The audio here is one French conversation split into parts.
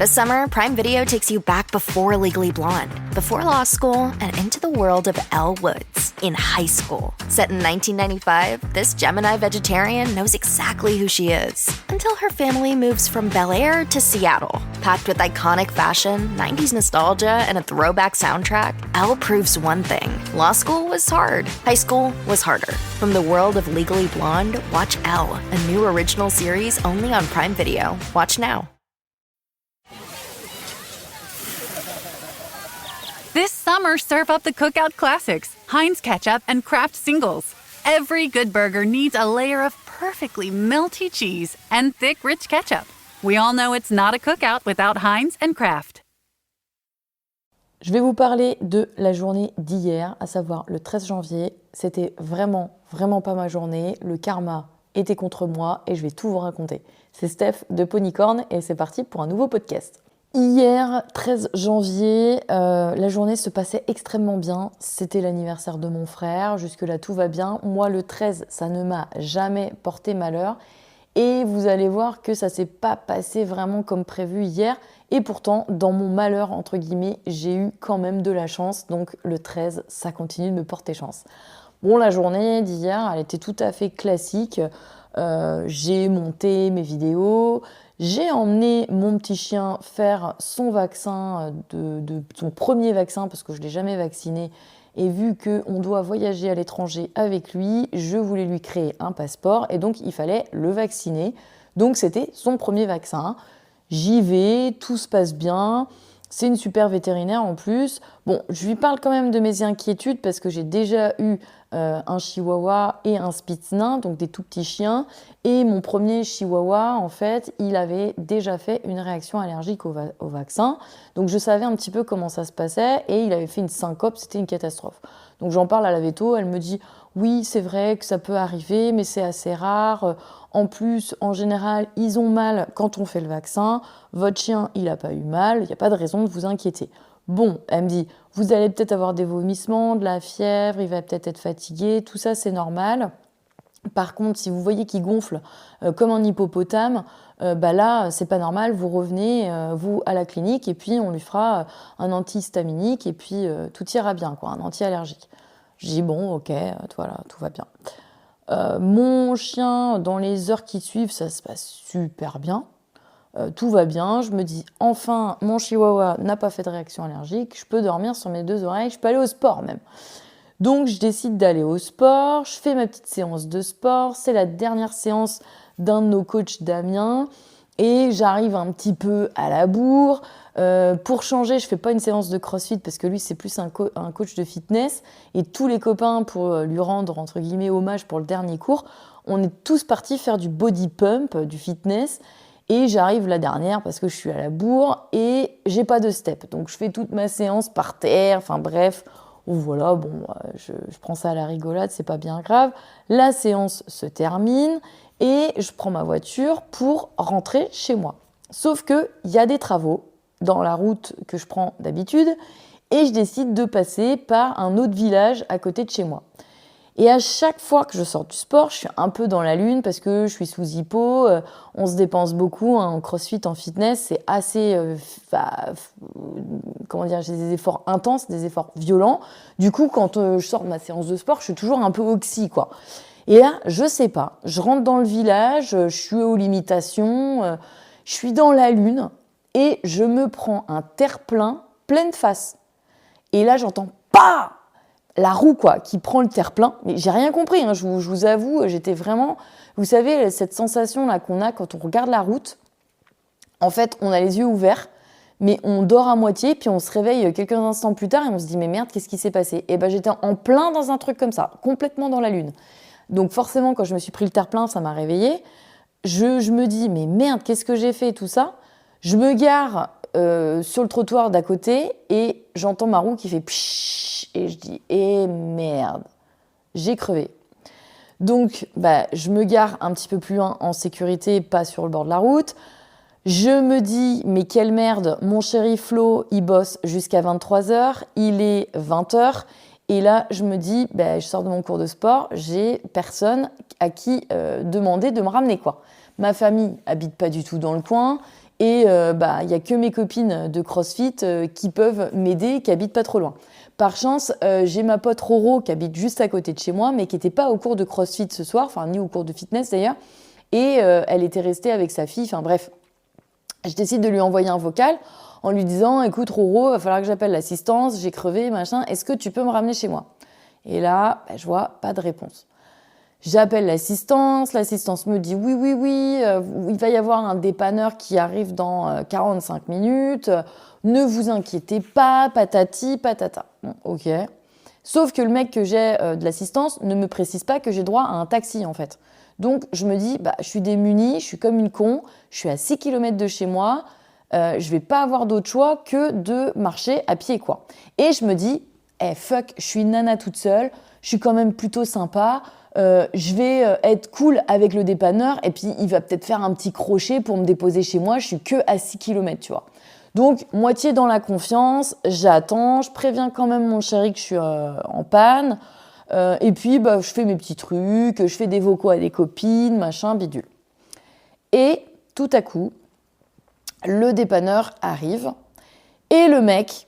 This summer, Prime Video takes you back before Legally Blonde, before law school, and into the world of Elle Woods in high school. Set in 1995, this Gemini vegetarian knows exactly who she is until her family moves from Bel Air to Seattle. Packed with iconic fashion, 90s nostalgia, and a throwback soundtrack, Elle proves one thing. Law school was hard. High school was harder. From the world of Legally Blonde, watch Elle, a new original series only on Prime Video. Watch now. This summer, serve up the Cookout Classics, Heinz Ketchup and Kraft Singles. Every good burger needs a layer of perfectly melty cheese and thick, rich ketchup. We all know it's not a cookout without Heinz and Kraft. Je vais vous parler de la journée d'hier, à savoir le 13 janvier. C'était vraiment pas ma journée. Le karma était contre moi et je vais tout vous raconter. C'est Steph de Ponycorn et c'est parti pour un nouveau podcast. Hier, 13 janvier, la journée se passait extrêmement bien. C'était l'anniversaire de mon frère. Jusque-là, tout va bien. Moi, le 13, ça ne m'a jamais porté malheur. Et vous allez voir que ça s'est pas passé vraiment comme prévu hier. Et pourtant, dans mon malheur, entre guillemets, j'ai eu quand même de la chance. Donc le 13, ça continue de me porter chance. Bon, la journée d'hier, elle était tout à fait classique. J'ai monté mes vidéos. J'ai emmené mon petit chien faire son vaccin, son premier vaccin, parce que je ne l'ai jamais vacciné. Et vu qu'on doit voyager à l'étranger avec lui, je voulais lui créer un passeport et donc il fallait le vacciner. Donc c'était son premier vaccin. J'y vais, tout se passe bien. C'est une super vétérinaire en plus. Bon, je lui parle quand même de mes inquiétudes parce que j'ai déjà eu un chihuahua et un spitz nain, donc des tout petits chiens. Et mon premier chihuahua, en fait, il avait déjà fait une réaction allergique au vaccin. Donc je savais un petit peu comment ça se passait et il avait fait une syncope, c'était une catastrophe. Donc j'en parle à la véto, elle me dit « Oui, c'est vrai que ça peut arriver, mais c'est assez rare. En plus, en général, ils ont mal quand on fait le vaccin. Votre chien, il n'a pas eu mal, il n'y a pas de raison de vous inquiéter. » Bon, elle me dit « Vous allez peut-être avoir des vomissements, de la fièvre, il va peut-être être fatigué, tout ça c'est normal. Par contre, si vous voyez qu'il gonfle comme un hippopotame, là, c'est pas normal, vous revenez, vous, à la clinique et puis on lui fera un antihistaminique et puis tout ira bien, quoi, un anti-allergique. » Je dis « Bon, ok, voilà, tout va bien. » Mon chien, dans les heures qui suivent, ça se passe super bien. Tout va bien. Je me dis, enfin, mon chihuahua n'a pas fait de réaction allergique. Je peux dormir sur mes deux oreilles. Je peux aller au sport même. Donc, je décide d'aller au sport. Je fais ma petite séance de sport. C'est la dernière séance d'un de nos coachs, Damien. Et j'arrive un petit peu à la bourre. Pour changer, je fais pas une séance de crossfit parce que lui, c'est plus un coach de fitness. Et tous les copains, pour lui rendre, entre guillemets, hommage pour le dernier cours, on est tous partis faire du body pump, du fitness. Et j'arrive la dernière parce que je suis à la bourre et j'ai pas de step. Donc, je fais toute ma séance par terre. Enfin, bref. Voilà, bon, je prends ça à la rigolade, c'est pas bien grave. La séance se termine et je prends ma voiture pour rentrer chez moi. Sauf qu'il y a des travaux dans la route que je prends d'habitude et je décide de passer par un autre village à côté de chez moi. Et à chaque fois que je sors du sport, je suis un peu dans la lune parce que je suis sous hypo, on se dépense beaucoup en crossfit, en fitness, c'est assez, j'ai des efforts intenses, des efforts violents. Du coup, quand je sors de ma séance de sport, je suis toujours un peu oxy, quoi. Et là, je sais pas, je rentre dans le village, je suis aux limitations, je suis dans la lune et je me prends un terre-plein pleine face. Et là, j'entends « PAH !» la roue, quoi, qui prend le terre-plein. Mais j'ai rien compris, hein, je vous avoue, j'étais vraiment... Vous savez, cette sensation-là qu'on a quand on regarde la route, en fait, on a les yeux ouverts, mais on dort à moitié, puis on se réveille quelques instants plus tard et on se dit « Mais merde, qu'est-ce qui s'est passé ?» Et j'étais en plein dans un truc comme ça, complètement dans la lune. Donc forcément, quand je me suis pris le terre-plein, ça m'a réveillée. Je me dis « Mais merde, qu'est-ce que j'ai fait ?» tout ça. Je me gare sur le trottoir d'à côté et j'entends ma roue qui fait pshhh et je dis merde, j'ai crevé. Donc je me gare un petit peu plus loin en sécurité, pas sur le bord de la route. Je me dis mais quelle merde, mon chéri Flo, il bosse jusqu'à 23h, il est 20h et là je me dis je sors de mon cours de sport, j'ai personne à qui demander de me ramener, quoi. Ma famille habite pas du tout dans le coin. Et il y a que mes copines de CrossFit qui peuvent m'aider, qui habitent pas trop loin. Par chance, j'ai ma pote Roro qui habite juste à côté de chez moi, mais qui n'était pas au cours de CrossFit ce soir, enfin ni au cours de fitness d'ailleurs. Et elle était restée avec sa fille, enfin bref. Je décide de lui envoyer un vocal en lui disant « Écoute Roro, il va falloir que j'appelle l'assistance, j'ai crevé, machin, est-ce que tu peux me ramener chez moi ?» Et là, je vois pas de réponse. J'appelle l'assistance me dit « Oui, il va y avoir un dépanneur qui arrive dans 45 minutes, ne vous inquiétez pas, patati, patata. » Bon, ok. Sauf que le mec que j'ai de l'assistance ne me précise pas que j'ai droit à un taxi en fait. Donc, je me dis, je suis démunie, je suis comme une con, je suis à 6 km de chez moi, je vais pas avoir d'autre choix que de marcher à pied, quoi. Et je me dis, fuck, je suis une nana toute seule, je suis quand même plutôt sympa, je vais être cool avec le dépanneur et puis il va peut-être faire un petit crochet pour me déposer chez moi, je suis que à 6 km, tu vois. Donc, moitié dans la confiance, j'attends, je préviens quand même mon chéri que je suis en panne. Et puis, je fais mes petits trucs, je fais des vocaux à des copines, machin, bidule. Et tout à coup, le dépanneur arrive et le mec,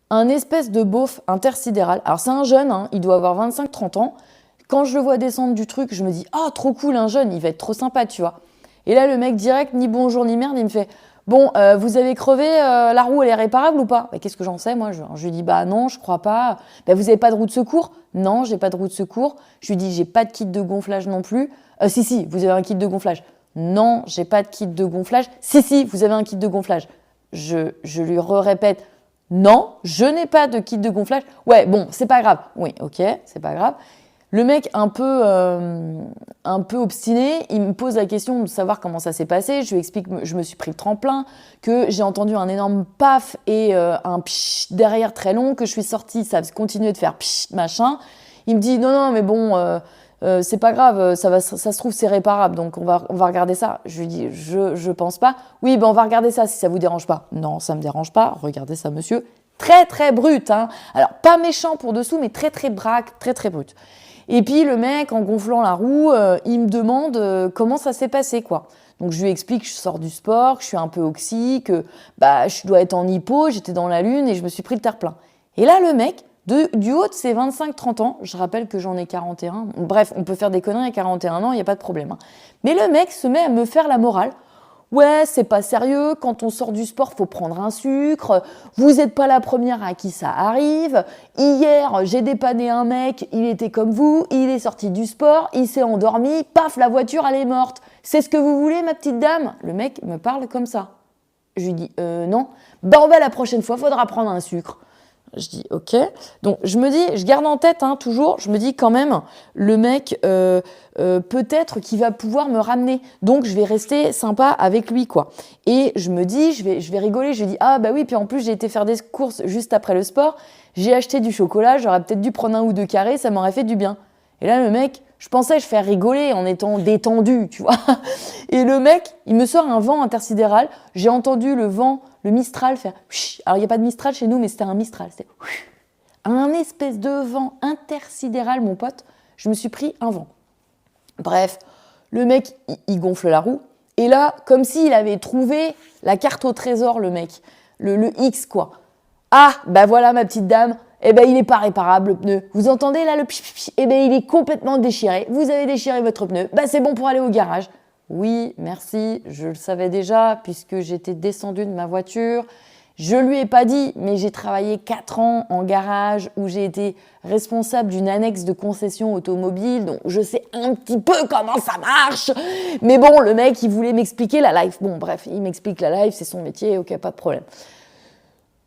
un espèce de beauf intersidéral. Alors, c'est un jeune, il doit avoir 25-30 ans. Quand je le vois descendre du truc, je me dis « Ah, trop cool, un jeune, il va être trop sympa, tu vois. » Et là, le mec, direct, ni bonjour ni merde, il me fait « Bon, vous avez crevé, la roue, elle est réparable ou pas ?» Qu'est-ce que j'en sais, moi je lui dis « non, je crois pas. » Vous avez pas de roue de secours ? Non, j'ai pas de roue de secours. Je lui dis « J'ai pas de kit de gonflage non plus. » Si, vous avez un kit de gonflage. Non, j'ai pas de kit de gonflage. Si, vous avez un kit de gonflage. Je lui répète « Non, je n'ai pas de kit de gonflage. » Ouais, bon, c'est pas grave. Oui, ok, c'est pas grave. Le mec, un peu obstiné, il me pose la question de savoir comment ça s'est passé. Je lui explique que je me suis pris le tremplin, que j'ai entendu un énorme paf et un psh derrière très long, que je suis sortie, ça continuait de faire psh, machin. Il me dit non, mais bon, c'est pas grave, ça se trouve, c'est réparable, donc on va regarder ça. Je lui dis, je pense pas. Oui, on va regarder ça si ça vous dérange pas. Non, ça me dérange pas. Regardez ça, monsieur. Très, très brut, hein. Alors, pas méchant pour dessous, mais très, très braque, très, très brut. Et puis le mec, en gonflant la roue, il me demande comment ça s'est passé, quoi. Donc je lui explique que je sors du sport, que je suis un peu oxy, que je dois être en hypo, j'étais dans la lune et je me suis pris le terre-plein. Et là, le mec, du haut de ses 25-30 ans, je rappelle que j'en ai 41, bref, on peut faire des conneries à 41 ans, il n'y a pas de problème. Hein. Mais le mec se met à me faire la morale. Ouais, c'est pas sérieux, quand on sort du sport, faut prendre un sucre, vous êtes pas la première à qui ça arrive. Hier, j'ai dépanné un mec, il était comme vous, il est sorti du sport, il s'est endormi, paf, la voiture, elle est morte. C'est ce que vous voulez, ma petite dame ? Le mec me parle comme ça. Je lui dis, non. La prochaine fois, faudra prendre un sucre. Je dis ok. Donc je garde en tête toujours, je me dis quand même, le mec peut-être qu'il va pouvoir me ramener. Donc je vais rester sympa avec lui quoi. Et je me dis, je vais rigoler. Je lui dis oui, puis en plus j'ai été faire des courses juste après le sport. J'ai acheté du chocolat, j'aurais peut-être dû prendre un ou deux carrés, ça m'aurait fait du bien. Et là le mec, je pensais je faire rigoler en étant détendu, tu vois. Et le mec, il me sort un vent intersidéral. J'ai entendu le vent, le Mistral faire... Alors, il n'y a pas de Mistral chez nous, mais c'était un Mistral. C'était un espèce de vent intersidéral, mon pote. Je me suis pris un vent. Bref, le mec, il gonfle la roue. Et là, comme s'il avait trouvé la carte au trésor, le mec. Le X, quoi. Voilà, ma petite dame. Il n'est pas réparable, le pneu. Vous entendez, là, le pchi. Il est complètement déchiré. Vous avez déchiré votre pneu. C'est bon pour aller au garage. Oui, merci, je le savais déjà puisque j'étais descendue de ma voiture. Je lui ai pas dit, mais j'ai travaillé 4 ans en garage où j'ai été responsable d'une annexe de concession automobile, donc je sais un petit peu comment ça marche. Mais bon, le mec, il voulait m'expliquer la life. Bon, bref, il m'explique la life, c'est son métier, ok, pas de problème.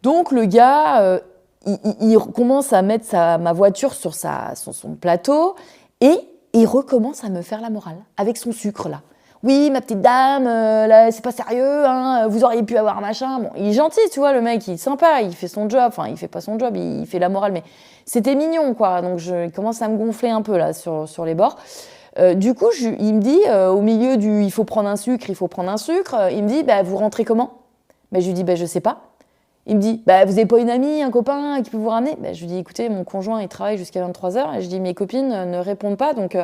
Donc le gars, il commence à mettre ma voiture sur son plateau et il recommence à me faire la morale avec son sucre là. Oui, ma petite dame, là, c'est pas sérieux, vous auriez pu avoir un machin. Bon, il est gentil, tu vois, le mec, il est sympa, il fait son job. Enfin, il fait pas son job, il fait la morale, mais c'était mignon, quoi. Donc, il commence à me gonfler un peu, là, sur les bords. Du coup, il me dit, au milieu du « il faut prendre un sucre », il me dit « vous rentrez comment ?» Je lui dis « je sais pas ». Il me dit « vous avez pas une amie, un copain qui peut vous ramener ?» Je lui dis « écoutez, mon conjoint, il travaille jusqu'à 23h. » Et je dis « mes copines ne répondent pas, donc...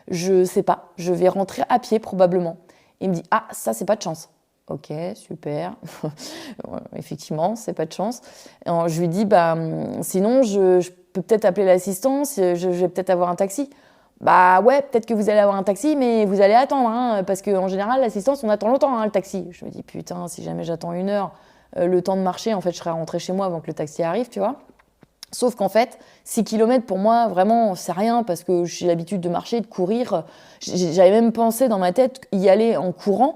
je sais pas, je vais rentrer à pied probablement. Il me dit, ça c'est pas de chance. Ok, super. Effectivement, c'est pas de chance. Alors, je lui dis, sinon, je peux peut-être appeler l'assistance, je vais peut-être avoir un taxi. Bah ouais, peut-être que vous allez avoir un taxi, mais vous allez attendre, hein, parce qu'en général, l'assistance, on attend longtemps, hein, le taxi. Je me dis, putain, si jamais j'attends 1 heure, le temps de marcher, en fait, je serais rentrée chez moi avant que le taxi arrive, tu vois. Sauf qu'en fait, 6 km pour moi, vraiment, c'est rien, parce que j'ai l'habitude de marcher, de courir. J'avais même pensé dans ma tête y aller en courant.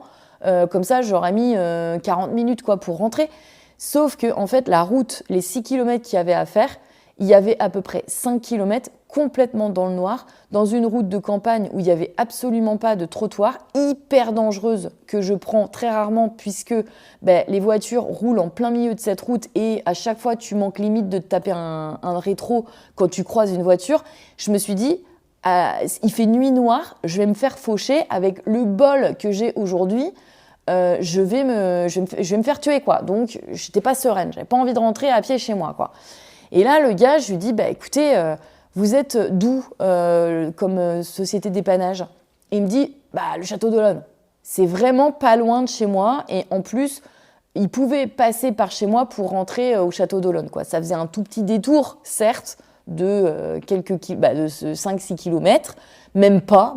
Comme ça, j'aurais mis 40 minutes quoi, pour rentrer. Sauf que, en fait, la route, les 6 km qu'il y avait à faire, il y avait à peu près 5 km complètement dans le noir, dans une route de campagne où il n'y avait absolument pas de trottoir, hyper dangereuse, que je prends très rarement puisque les voitures roulent en plein milieu de cette route et à chaque fois, tu manques limite de te taper un rétro quand tu croises une voiture. Je me suis dit, il fait nuit noire, je vais me faire faucher avec le bol que j'ai aujourd'hui. Je vais me faire tuer, quoi. Donc, j'étais pas sereine. J'avais pas envie de rentrer à pied chez moi, quoi. Et là, le gars, je lui dis, écoutez, vous êtes d'où comme société d'épanage? Et il me dit, le Château d'Olonne. C'est vraiment pas loin de chez moi. Et en plus, il pouvait passer par chez moi pour rentrer au Château d'Olonne, quoi. Ça faisait un tout petit détour, certes, de de 5-6 km. Même pas.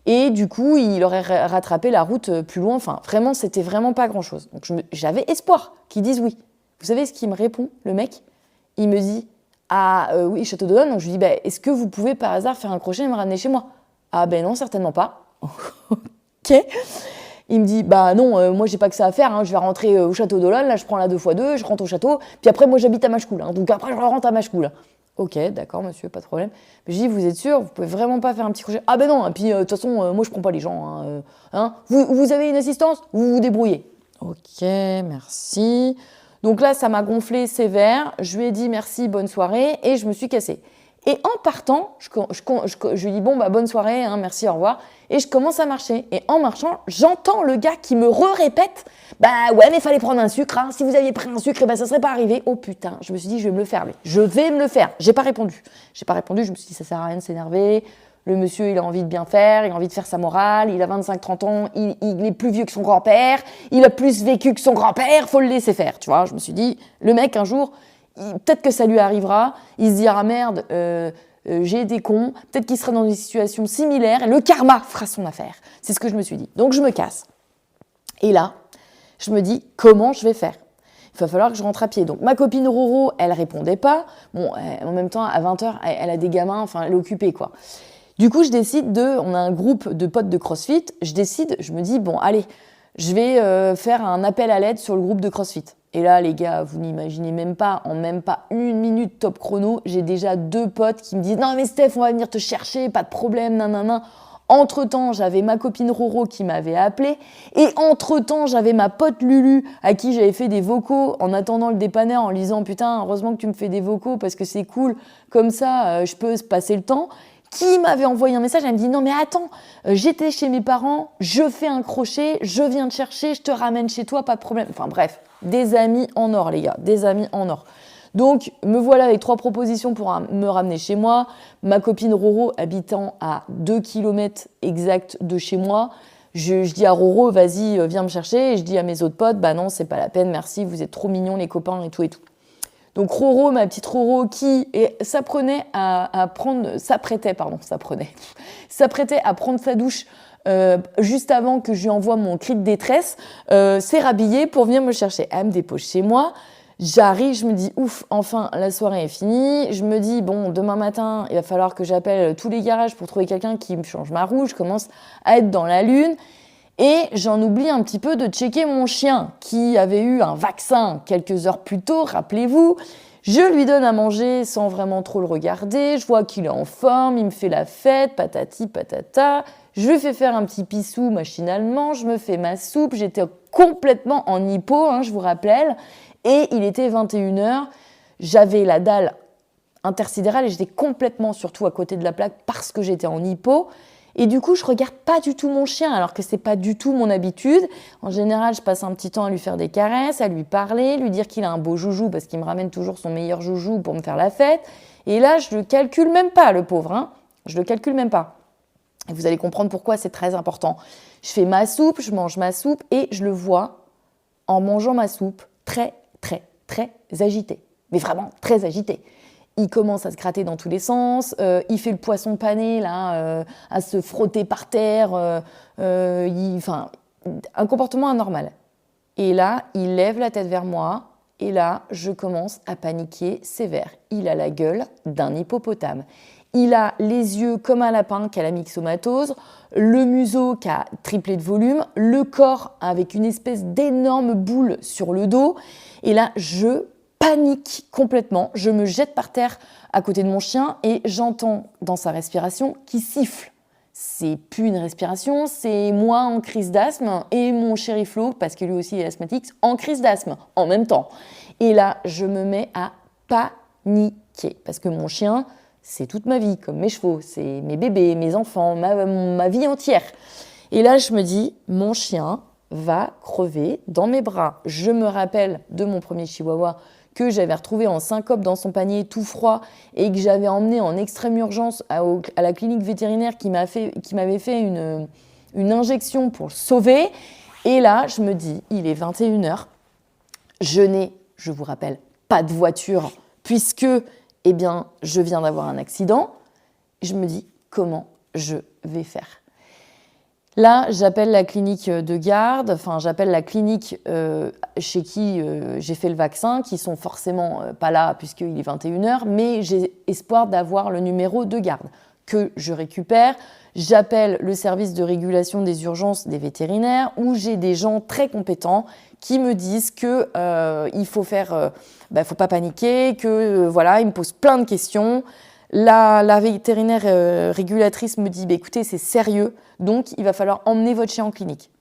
Et du coup, il aurait rattrapé la route plus loin. Enfin, vraiment, c'était vraiment pas grand-chose. Donc, j'avais espoir qu'ils disent oui. Vous savez ce qu'il me répond, le mec? Il me dit, oui, Château d'Olonne. Donc, je lui dis, est-ce que vous pouvez par hasard faire un crochet et me ramener chez moi? Ah non, certainement pas. Ok. Il me dit, non, moi, j'ai pas que ça à faire. Hein. Je vais rentrer au Château d'Olonne. Là, je prends la 2x2, je rentre au château. Puis après, moi, j'habite à Machecoul. Hein. Donc après, je rentre à Machecoul. Ok, d'accord, monsieur, pas de problème. Mais je dis, vous êtes sûr? Vous pouvez vraiment pas faire un petit crochet? Ah non, et puis de toute façon, moi je prends pas les gens. Hein. Vous avez une assistance? Vous vous débrouillez. Ok, merci. Donc là, ça m'a gonflé sévère. Je lui ai dit merci, bonne soirée, et je me suis cassée. Et en partant, je lui dis bonne soirée, hein, merci, au revoir. Et je commence à marcher. Et en marchant, j'entends le gars qui me répète ouais, mais fallait prendre un sucre. Hein. Si vous aviez pris un sucre, ça serait pas arrivé. Oh putain, je me suis dit, je vais me le faire, lui. Je vais me le faire. J'ai pas répondu. Je me suis dit, ça sert à rien de s'énerver. Le monsieur, il a envie de bien faire, il a envie de faire sa morale. Il a 25-30 ans, il est plus vieux que son grand-père. Il a plus vécu que son grand-père, faut le laisser faire. Tu vois, je me suis dit, le mec, un jour, peut-être que ça lui arrivera. Il se dira, merde, j'ai été con. Peut-être qu'il sera dans une situation similaire. Et le karma fera son affaire. C'est ce que je me suis dit. Donc, je me casse. Et là, je me dis, comment je vais faire? Il va falloir que je rentre à pied. Donc, ma copine Roro, elle répondait pas. Bon, en même temps, à 20h, elle a des gamins, enfin, elle est occupée, quoi. Du coup, on a un groupe de potes de CrossFit. Je me dis, allez, je vais faire un appel à l'aide sur le groupe de CrossFit. Et là, les gars, vous n'imaginez même pas, en même pas 1 minute top chrono, j'ai déjà 2 potes qui me disent, non, mais Steph, on va venir te chercher, pas de problème, nanana. Entre-temps, j'avais ma copine Roro qui m'avait appelé. Et entre-temps, j'avais ma pote Lulu à qui j'avais fait des vocaux en attendant le dépanneur en lui disant « Putain, heureusement que tu me fais des vocaux parce que c'est cool. Comme ça, je peux passer le temps. » Qui m'avait envoyé un message. Elle me dit « Non, mais attends, j'étais chez mes parents, je fais un crochet, je viens te chercher, je te ramène chez toi, pas de problème. » Enfin bref, des amis en or, les gars, des amis en or. Donc, me voilà avec 3 propositions pour me ramener chez moi. Ma copine Roro habitant à 2 km exact de chez moi. Je dis à Roro, vas-y, viens me chercher. Et je dis à mes autres potes, non, c'est pas la peine, merci, vous êtes trop mignons les copains et tout et tout. Donc Roro, ma petite Roro, qui s'apprêtait à prendre sa douche juste avant que je lui envoie mon cri de détresse, s'est rhabillée pour venir me chercher. Elle me dépose chez moi. J'arrive, je me dis, ouf, enfin, la soirée est finie. Je me dis, demain matin, il va falloir que j'appelle tous les garages pour trouver quelqu'un qui me change ma roue. Je commence à être dans la lune. Et j'en oublie un petit peu de checker mon chien qui avait eu un vaccin quelques heures plus tôt, rappelez-vous. Je lui donne à manger sans vraiment trop le regarder. Je vois qu'il est en forme, il me fait la fête, patati patata. Je lui fais faire un petit pissou machinalement, je me fais ma soupe. J'étais complètement en hypo, je vous rappelle. Et il était 21h, j'avais la dalle intersidérale et j'étais complètement surtout à côté de la plaque parce que j'étais en hypo. Et du coup, je regarde pas du tout mon chien alors que c'est pas du tout mon habitude. En général, je passe un petit temps à lui faire des caresses, à lui parler, lui dire qu'il a un beau joujou parce qu'il me ramène toujours son meilleur joujou pour me faire la fête. Et là, je le calcule même pas, le pauvre. Je le calcule même pas. Et vous allez comprendre pourquoi c'est très important. Je fais ma soupe, je mange ma soupe et je le vois en mangeant ma soupe très, très, très agité. Mais vraiment très agité. Il commence à se gratter dans tous les sens, il fait le poisson pané, là, à se frotter par terre, un comportement anormal. Et là, il lève la tête vers moi, et là, je commence à paniquer sévère. Il a la gueule d'un hippopotame. Il a les yeux comme un lapin qui a la myxomatose, le museau qui a triplé de volume, le corps avec une espèce d'énorme boule sur le dos. Et là, je panique complètement. Je me jette par terre à côté de mon chien et j'entends dans sa respiration qu'il siffle. C'est plus une respiration, c'est moi en crise d'asthme et mon chéri Flo, parce que lui aussi est asthmatique, en crise d'asthme en même temps. Et là, je me mets à paniquer parce que mon chien, c'est toute ma vie, comme mes chevaux, c'est mes bébés, mes enfants, ma vie entière. Et là, je me dis, mon chien va crever dans mes bras. Je me rappelle de mon premier chihuahua que j'avais retrouvé en syncope dans son panier tout froid et que j'avais emmené en extrême urgence à la clinique vétérinaire qui m'avait fait une injection pour le sauver. Et là, je me dis, il est 21h, je n'ai, je vous rappelle, pas de voiture puisque je viens d'avoir un accident. Je me dis, comment je vais faire ? Là, j'appelle la clinique de garde, j'appelle la clinique chez qui j'ai fait le vaccin, qui sont forcément pas là puisqu'il est 21h, mais j'ai espoir d'avoir le numéro de garde que je récupère. J'appelle le service de régulation des urgences des vétérinaires où j'ai des gens très compétents qui me disent que il faut faire, faut pas paniquer, que ils me posent plein de questions. La vétérinaire régulatrice me dit écoutez, c'est sérieux, donc il va falloir emmener votre chien en clinique.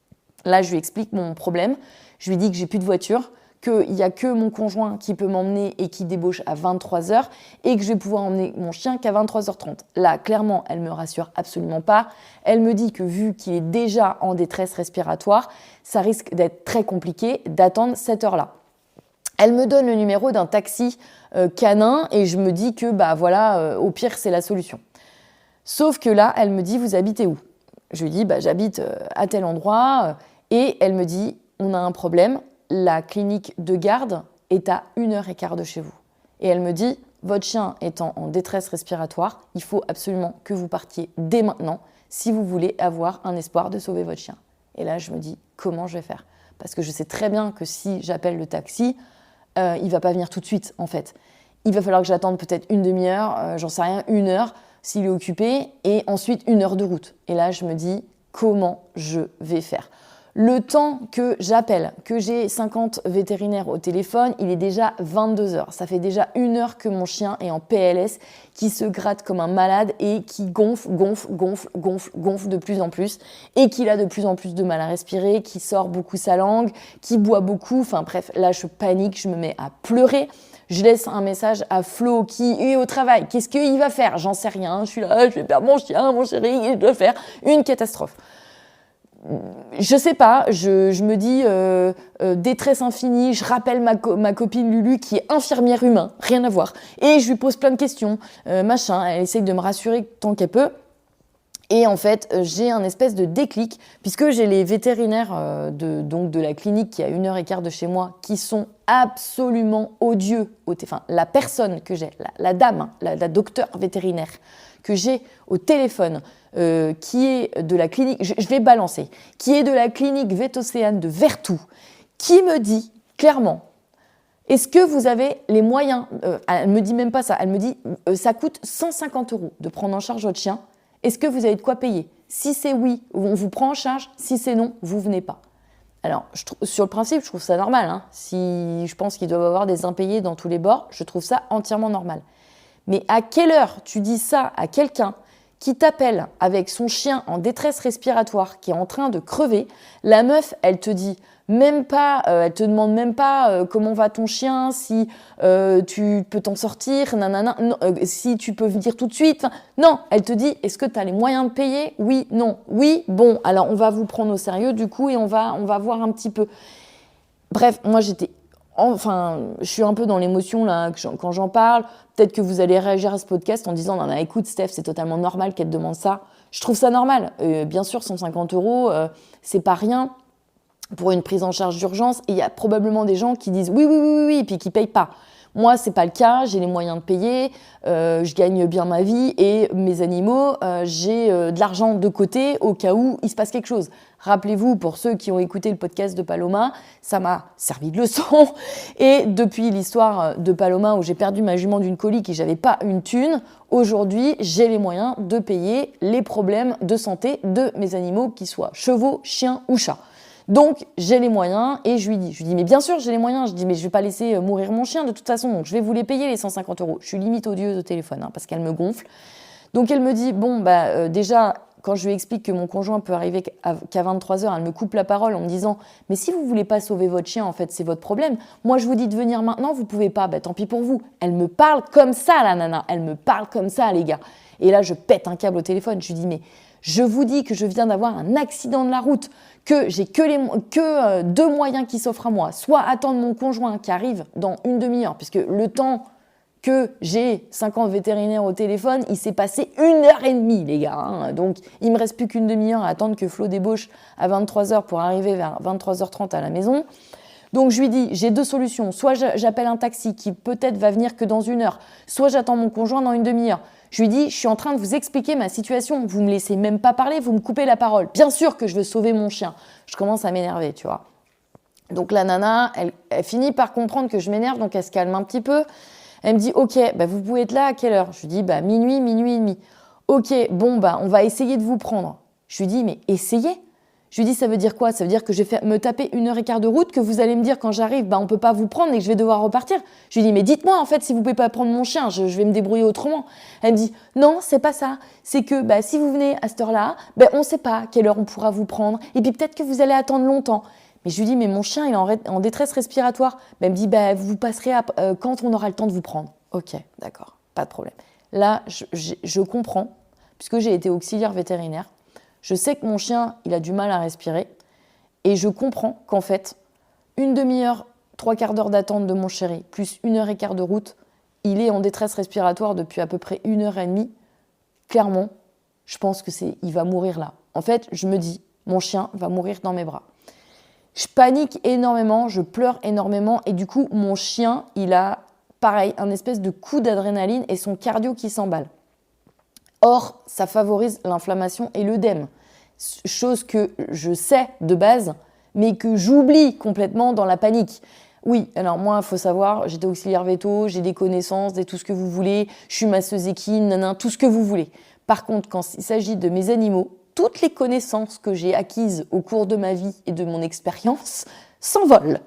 Là, je lui explique mon problème. Je lui dis que j'ai plus de voiture, qu'il n'y a que mon conjoint qui peut m'emmener et qui débauche à 23h et que je vais pouvoir emmener mon chien qu'à 23h30. Là, clairement, elle me rassure absolument pas. Elle me dit que vu qu'il est déjà en détresse respiratoire, ça risque d'être très compliqué d'attendre cette heure-là. Elle me donne le numéro d'un taxi canin et je me dis que au pire, c'est la solution. Sauf que là, elle me dit, vous habitez où ? Je lui dis, j'habite à tel endroit. Et elle me dit, on a un problème, la clinique de garde est à 1h15 de chez vous. Et elle me dit, votre chien étant en détresse respiratoire, il faut absolument que vous partiez dès maintenant si vous voulez avoir un espoir de sauver votre chien. Et là, je me dis, comment je vais faire ? Parce que je sais très bien que si j'appelle le taxi, il ne va pas venir tout de suite, en fait. Il va falloir que j'attende peut-être une demi-heure, j'en sais rien, 1 heure, s'il est occupé, et ensuite 1 heure de route. Et là, je me dis, comment je vais faire ? Le temps que j'appelle, que j'ai 50 vétérinaires au téléphone, il est déjà 22h. Ça fait déjà 1 heure que mon chien est en PLS, qui se gratte comme un malade et qui gonfle de plus en plus et qu'il a de plus en plus de mal à respirer, qui sort beaucoup sa langue, qui boit beaucoup. Enfin bref, là je panique, je me mets à pleurer. Je laisse un message à Flo qui est au travail. Qu'est-ce qu'il va faire ? J'en sais rien. Je suis là, je vais perdre mon chien, mon chéri, et je dois faire une catastrophe. Je sais pas, je me dis détresse infinie, je rappelle ma copine Lulu qui est infirmière humain, rien à voir. Et je lui pose plein de questions, elle essaye de me rassurer tant qu'elle peut. Et en fait, j'ai un espèce de déclic, puisque j'ai les vétérinaires de la clinique qui est à 1h15 de chez moi, qui sont absolument odieux. La personne que j'ai, la dame, la docteure vétérinaire que j'ai au téléphone, qui est de la clinique, je vais balancer, qui est de la clinique Vétocéane de Vertou, qui me dit clairement, est-ce que vous avez les moyens, elle me dit même pas ça, elle me dit, ça coûte 150 € de prendre en charge votre chien, est-ce que vous avez de quoi payer ? Si c'est oui, on vous prend en charge, si c'est non, vous venez pas. Alors, sur le principe, je trouve ça normal, hein. Si je pense qu'ils doivent avoir des impayés dans tous les bords, je trouve ça entièrement normal. Mais à quelle heure tu dis ça à quelqu'un qui t'appelle avec son chien en détresse respiratoire, qui est en train de crever, la meuf, elle te dit même pas, elle te demande même pas comment va ton chien, si tu peux t'en sortir, nanana, non, si tu peux venir tout de suite. Non, elle te dit, est-ce que tu as les moyens de payer ? Oui, non, oui, bon, alors on va vous prendre au sérieux du coup et on va voir un petit peu. Bref, moi je suis un peu dans l'émotion là quand j'en parle. Peut-être que vous allez réagir à ce podcast en disant non, écoute Steph, c'est totalement normal qu'elle te demande ça. Je trouve ça normal. Bien sûr, 150 €, c'est pas rien pour une prise en charge d'urgence. Et il y a probablement des gens qui disent oui, et puis qui payent pas. Moi, c'est pas le cas. J'ai les moyens de payer. Je gagne bien ma vie et mes animaux, j'ai de l'argent de côté au cas où il se passe quelque chose. Rappelez-vous, pour ceux qui ont écouté le podcast de Paloma, ça m'a servi de leçon. Et depuis l'histoire de Paloma où j'ai perdu ma jument d'une colique et j'avais pas une thune, aujourd'hui, j'ai les moyens de payer les problèmes de santé de mes animaux, qu'ils soient chevaux, chiens ou chats. Donc, j'ai les moyens et je lui dis, mais bien sûr, j'ai les moyens. Je dis, mais je vais pas laisser mourir mon chien de toute façon, donc je vais vous les payer les 150 €. Je suis limite odieuse au téléphone parce qu'elle me gonfle. Donc, elle me dit, déjà, quand je lui explique que mon conjoint peut arriver qu'à 23 h, elle me coupe la parole en me disant, mais si vous voulez pas sauver votre chien, en fait, c'est votre problème. Moi, je vous dis de venir maintenant, vous pouvez pas, tant pis pour vous. Elle me parle comme ça, la nana. Elle me parle comme ça, les gars. Et là, je pète un câble au téléphone. Je lui dis, mais je vous dis que je viens d'avoir un accident de la route, que j'ai que 2 moyens qui s'offrent à moi. Soit attendre mon conjoint qui arrive dans une demi-heure, puisque le temps que j'ai 50 vétérinaires au téléphone, il s'est passé 1h30, les gars. Donc, il me reste plus qu'une demi-heure à attendre que Flo débauche à 23 h pour arriver vers 23 h 30 à la maison. Donc, je lui dis, j'ai 2 solutions. Soit j'appelle un taxi qui peut-être va venir que dans 1 heure, soit j'attends mon conjoint dans une demi-heure. Je lui dis, je suis en train de vous expliquer ma situation. Vous me laissez même pas parler, vous me coupez la parole. Bien sûr que je veux sauver mon chien. Je commence à m'énerver, tu vois. Donc la nana, elle finit par comprendre que je m'énerve, donc elle se calme un petit peu. Elle me dit, ok, vous pouvez être là à quelle heure? Je lui dis, minuit et demi. Ok, on va essayer de vous prendre. Je lui dis, mais essayez. Je lui dis, ça veut dire quoi? Ça veut dire que je vais me taper 1h15 de route, que vous allez me dire quand j'arrive, on peut pas vous prendre et que je vais devoir repartir. Je lui dis, mais dites-moi en fait si vous pouvez pas prendre mon chien, je vais me débrouiller autrement. Elle me dit, non, c'est pas ça. C'est que si vous venez à cette heure-là, on sait pas à quelle heure on pourra vous prendre. Et puis peut-être que vous allez attendre longtemps. Mais je lui dis, mais mon chien, il est en détresse respiratoire. Elle me dit, vous passerez quand on aura le temps de vous prendre. Ok, d'accord, pas de problème. Là, je comprends, puisque j'ai été auxiliaire vétérinaire. Je sais que mon chien, il a du mal à respirer et je comprends qu'en fait, une demi-heure, 3/4 d'heure d'attente de mon chéri, plus 1h15 de route, il est en détresse respiratoire depuis à peu près 1h30. Clairement, je pense il va mourir là. En fait, je me dis, mon chien va mourir dans mes bras. Je panique énormément, je pleure énormément et du coup, mon chien, il a, pareil, un espèce de coup d'adrénaline et son cardio qui s'emballe. Or, ça favorise l'inflammation et l'œdème, chose que je sais de base, mais que j'oublie complètement dans la panique. Oui, alors moi, il faut savoir, j'étais auxiliaire véto, j'ai des connaissances, tout ce que vous voulez, je suis masseuse équine, tout ce que vous voulez. Par contre, quand il s'agit de mes animaux, toutes les connaissances que j'ai acquises au cours de ma vie et de mon expérience s'envolent.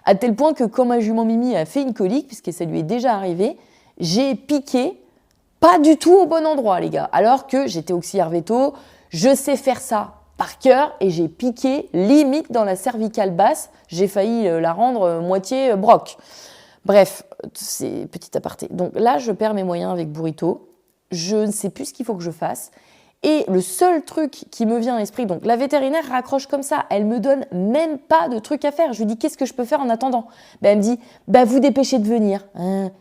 À tel point que quand ma jument Mimi a fait une colique, puisque ça lui est déjà arrivé, j'ai piqué pas du tout au bon endroit, les gars. Alors que j'étais auxiliaire véto, je sais faire ça par cœur et j'ai piqué limite dans la cervicale basse. J'ai failli la rendre moitié broc. Bref, c'est petit aparté. Donc là, je perds mes moyens avec Burrito. Je ne sais plus ce qu'il faut que je fasse. Et le seul truc qui me vient à l'esprit, donc la vétérinaire raccroche comme ça, elle me donne même pas de truc à faire. Je lui dis, qu'est-ce que je peux faire en attendant? Elle me dit, vous dépêchez de venir.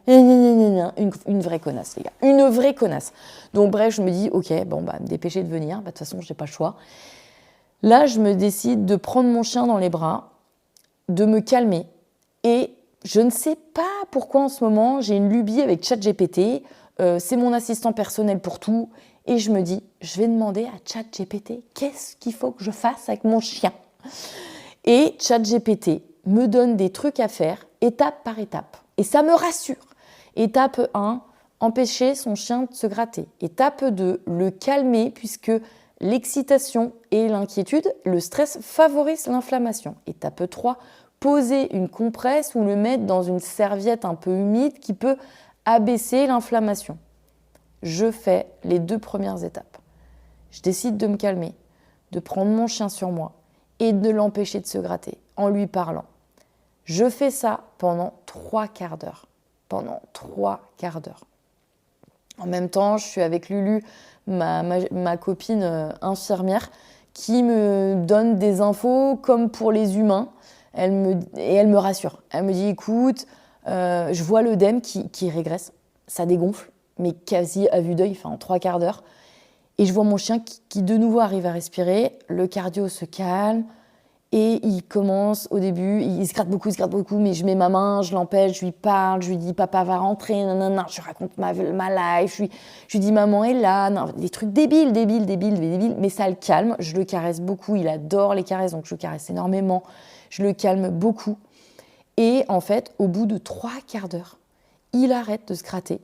Une vraie connasse, les gars. Une vraie connasse. Donc bref, je me dis, ok, me dépêcher de venir. De toute façon, j'ai pas le choix. Là, je me décide de prendre mon chien dans les bras, de me calmer. Et je ne sais pas pourquoi en ce moment, j'ai une lubie avec ChatGPT. C'est mon assistant personnel pour tout. Et je me dis, je vais demander à ChatGPT, qu'est-ce qu'il faut que je fasse avec mon chien? Et ChatGPT me donne des trucs à faire, étape par étape. Et ça me rassure. Étape 1, empêcher son chien de se gratter. Étape 2, le calmer, puisque l'excitation et l'inquiétude, le stress favorisent l'inflammation. Étape 3, poser une compresse ou le mettre dans une serviette un peu humide qui peut abaisser l'inflammation. Je fais les 2 premières étapes. Je décide de me calmer, de prendre mon chien sur moi et de l'empêcher de se gratter en lui parlant. Je fais ça pendant 3/4 d'heure. Pendant 3/4 d'heure. En même temps, je suis avec Lulu, ma copine infirmière, qui me donne des infos comme pour les humains. Elle me rassure. Elle me dit, écoute, je vois l'œdème qui régresse, ça dégonfle, mais quasi à vue d'œil, en 3/4 d'heure. Et je vois mon chien qui de nouveau arrive à respirer, le cardio se calme, et il commence au début, il se gratte beaucoup, mais je mets ma main, je l'empêche, je lui parle, je lui dis papa va rentrer, nanana, je raconte ma life, je lui dis maman est là, non, des trucs débiles, mais ça le calme, je le caresse beaucoup, il adore les caresses, donc je le caresse énormément, je le calme beaucoup. Et en fait, au bout de 3 quarts d'heure, il arrête de se gratter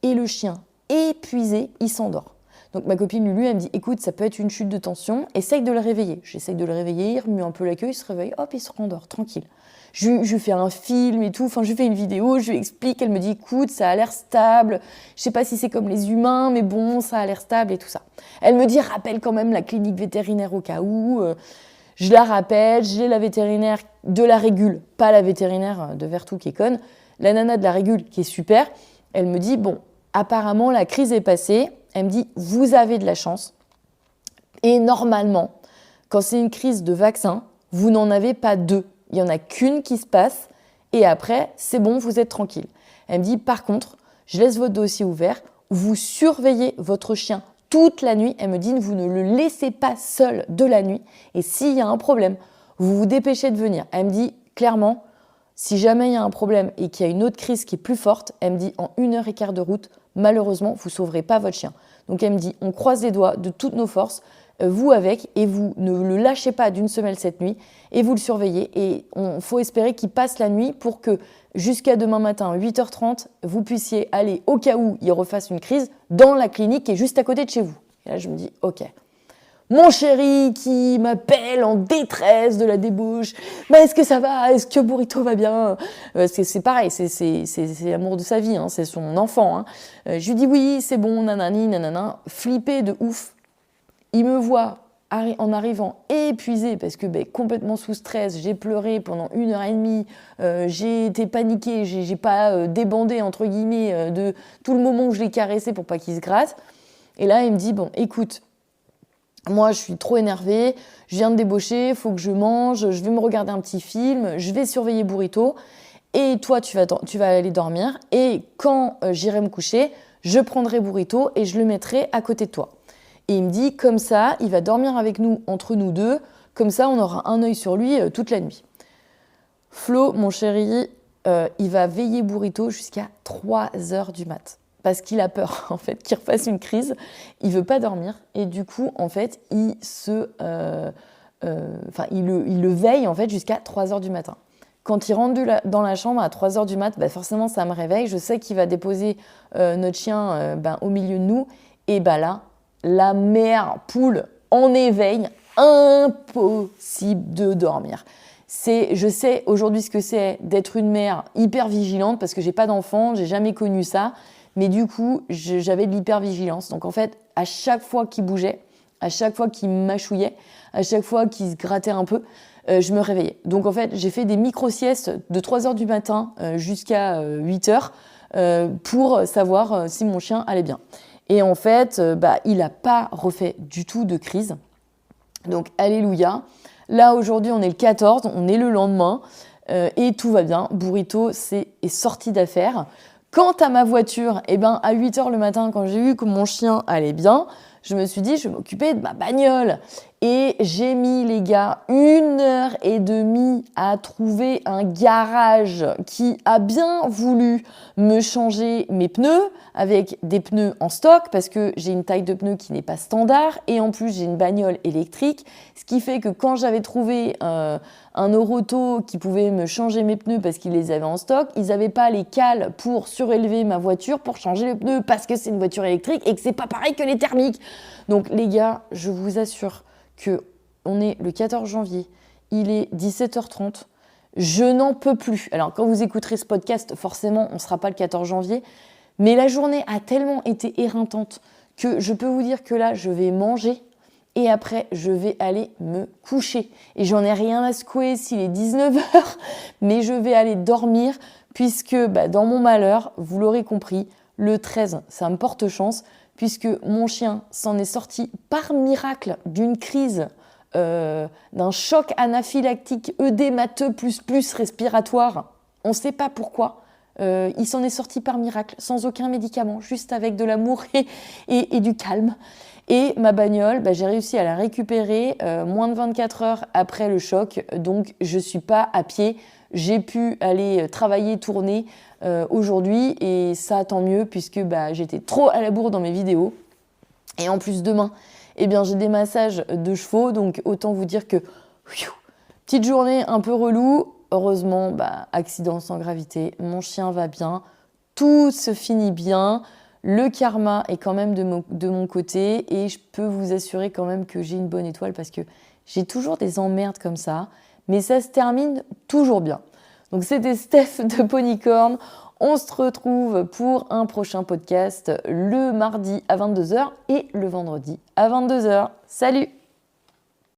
et le chien, épuisé, il s'endort. Donc ma copine Lulu, elle me dit, écoute, ça peut être une chute de tension, essaye de le réveiller. J'essaye de le réveiller, il remue un peu la queue, il se réveille, hop, il se rendort, tranquille. Je lui fais un film et tout, enfin je lui fais une vidéo, je lui explique, elle me dit, écoute, ça a l'air stable, je sais pas si c'est comme les humains, mais bon, ça a l'air stable et tout ça. Elle me dit, rappelle quand même la clinique vétérinaire au cas où. Je la rappelle, j'ai la vétérinaire de la Régule, pas la vétérinaire de Vertou qui est conne, la nana de la Régule qui est super. Elle me dit, bon, apparemment la crise est passée. Elle me dit, vous avez de la chance. Et normalement, quand c'est une crise de vaccin, vous n'en avez pas 2. Il n'y en a qu'une qui se passe et après, c'est bon, vous êtes tranquille. Elle me dit, par contre, je laisse votre dossier ouvert, vous surveillez votre chien toute la nuit. Elle me dit, vous ne le laissez pas seul de la nuit. Et s'il y a un problème, vous vous dépêchez de venir. Elle me dit, clairement, si jamais il y a un problème et qu'il y a une autre crise qui est plus forte, elle me dit, en 1h15 de route, malheureusement, vous ne sauverez pas votre chien. Donc elle me dit, on croise les doigts de toutes nos forces, vous avec, et vous ne le lâchez pas d'une semelle cette nuit, et vous le surveillez. Et il faut espérer qu'il passe la nuit pour que jusqu'à demain matin, 8h30, vous puissiez aller, au cas où il refasse une crise, dans la clinique qui est juste à côté de chez vous. Et là, je me dis, ok. Mon chéri qui m'appelle en détresse de la débauche. Mais est-ce que ça va? Est-ce que Burrito va bien? C'est pareil, c'est l'amour de sa vie, hein, c'est son enfant. Hein. Je lui dis oui, c'est bon, nanani, nanana. Flippé de ouf. Il me voit en arrivant épuisé parce que complètement sous stress, j'ai pleuré pendant 1h30, j'ai été paniquée, j'ai pas débandé entre guillemets de tout le moment où je l'ai caressé pour pas qu'il se gratte. Et là, il me dit, bon, écoute, moi, je suis trop énervée, je viens de débaucher, il faut que je mange, je vais me regarder un petit film, je vais surveiller Burrito, et toi, tu vas aller dormir, et quand j'irai me coucher, je prendrai Burrito et je le mettrai à côté de toi. Et il me dit, comme ça, il va dormir avec nous, entre nous deux, comme ça, on aura un œil sur lui toute la nuit. Flo, mon chéri, il va veiller Burrito jusqu'à 3h du mat'. Parce qu'il a peur, en fait, qu'il refasse une crise. Il veut pas dormir. Et du coup, en fait, il le veille, en fait, jusqu'à 3h du matin. Quand il rentre dans la chambre à 3h du mat', forcément, ça me réveille. Je sais qu'il va déposer notre chien au milieu de nous. Et là, la mère poule en éveil, impossible de dormir. Je sais aujourd'hui ce que c'est d'être une mère hyper vigilante parce que j'ai pas d'enfant, j'ai jamais connu ça. Mais du coup, j'avais de l'hypervigilance. Donc en fait, à chaque fois qu'il bougeait, à chaque fois qu'il mâchouillait, à chaque fois qu'il se grattait un peu, je me réveillais. Donc en fait, j'ai fait des micro-siestes de 3h du matin jusqu'à 8h pour savoir si mon chien allait bien. Et en fait, il n'a pas refait du tout de crise. Donc alléluia. Là, aujourd'hui, on est le 14, on est le lendemain et tout va bien. Burrito est sorti d'affaire. Quant à ma voiture, à 8h le matin, quand j'ai vu que mon chien allait bien, je me suis dit, je vais m'occuper de ma bagnole. Et j'ai mis, les gars, 1h30 à trouver un garage qui a bien voulu me changer mes pneus avec des pneus en stock parce que j'ai une taille de pneus qui n'est pas standard et en plus j'ai une bagnole électrique, ce qui fait que quand j'avais trouvé un Euroto qui pouvait me changer mes pneus parce qu'ils les avaient en stock, ils n'avaient pas les cales pour surélever ma voiture pour changer les pneus parce que c'est une voiture électrique et que c'est pas pareil que les thermiques. Donc les gars, je vous assure qu'on est le 14 janvier, il est 17h30, je n'en peux plus. Alors quand vous écouterez ce podcast, forcément on ne sera pas le 14 janvier, mais la journée a tellement été éreintante que je peux vous dire que là je vais manger et après je vais aller me coucher. Et j'en ai rien à secouer s'il est 19h, mais je vais aller dormir puisque dans mon malheur, vous l'aurez compris, le 13, ça me porte chance, puisque mon chien s'en est sorti par miracle d'une crise, d'un choc anaphylactique œdémateux plus respiratoire. On ne sait pas pourquoi. Il s'en est sorti par miracle, sans aucun médicament, juste avec de l'amour et du calme. Et ma bagnole, j'ai réussi à la récupérer moins de 24 heures après le choc. Donc, je ne suis pas à pied. J'ai pu aller travailler, tourner aujourd'hui. Et ça, tant mieux, puisque j'étais trop à la bourre dans mes vidéos. Et en plus, demain, j'ai des massages de chevaux. Donc, autant vous dire que petite journée un peu relou. Heureusement, accident sans gravité, mon chien va bien, tout se finit bien, le karma est quand même de mon côté et je peux vous assurer quand même que j'ai une bonne étoile parce que j'ai toujours des emmerdes comme ça, mais ça se termine toujours bien. Donc c'était Steph de Ponycorn, on se retrouve pour un prochain podcast le mardi à 22h et le vendredi à 22h. Salut!